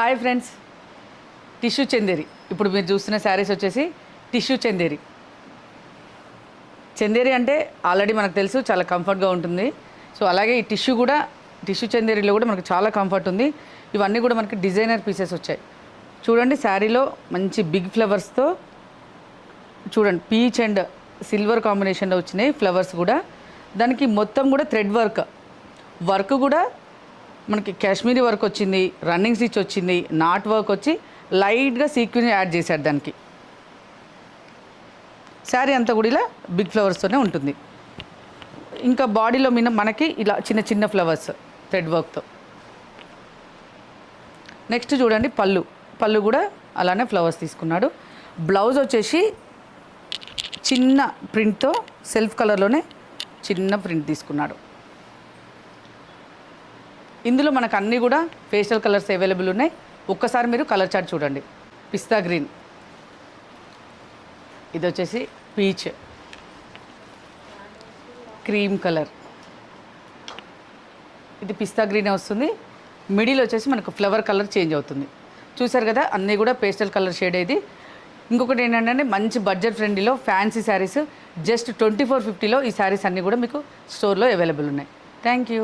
Hi friends, tissue Chanderi. ఇప్పుడు మీరు చూస్తున్న శారీస్ వచ్చేసి టిష్యూ చందేరి. చందేరి అంటే ఆల్రెడీ మనకు తెలుసు, చాలా కంఫర్ట్గా ఉంటుంది. సో అలాగే ఈ టిష్యూ చందేరిలో కూడా మనకు చాలా కంఫర్ట్ ఉంది. ఇవన్నీ కూడా మనకి డిజైనర్ పీసెస్ వచ్చాయి. చూడండి, శారీలో మంచి బిగ్ ఫ్లవర్స్తో చూడండి, పీచ్ అండ్ సిల్వర్ కాంబినేషన్లో వచ్చినాయి ఫ్లవర్స్ కూడా. దానికి మొత్తం కూడా థ్రెడ్ వర్క్ కూడా మనకి కాశ్మీరీ వర్క్ వచ్చింది, రన్నింగ్ స్టిచ్ వచ్చింది, నాట్ వర్క్ వచ్చి లైట్గా సీక్వెన్స్ యాడ్ చేశాడు దానికి. శారీ అంతా కూడా ఇలా బిగ్ ఫ్లవర్స్తోనే ఉంటుంది. ఇంకా బాడీలో మనకి ఇలా చిన్న చిన్న ఫ్లవర్స్ థ్రెడ్ వర్క్తో. నెక్స్ట్ చూడండి, పళ్ళు కూడా అలానే ఫ్లవర్స్ తీసుకున్నాడు. బ్లౌజ్ వచ్చేసి చిన్న ప్రింట్తో సెల్ఫ్ కలర్లోనే చిన్న ప్రింట్ తీసుకున్నాడు. ఇందులో మనకు అన్నీ కూడా పేస్టల్ కలర్స్ అవైలబుల్ ఉన్నాయి. ఒక్కసారి మీరు కలర్ చార్ట్ చూడండి. పిస్తా గ్రీన్, ఇది వచ్చేసి పీచ్, క్రీమ్ కలర్, ఇది పిస్తా గ్రీన్ వస్తుంది. మిడిల్ వచ్చేసి మనకు ఫ్లవర్ కలర్ చేంజ్ అవుతుంది. చూసారు కదా, అన్నీ కూడా పేస్టల్ కలర్ షేడ్. ఇది ఇంకొకటి ఏంటంటే మంచి బడ్జెట్ ఫ్రెండ్లీలో ఫ్యాన్సీ శారీస్ జస్ట్ 2450లో ఈ శారీస్ అన్నీ కూడా మీకు స్టోర్లో అవైలబుల్ ఉన్నాయి. Thank you.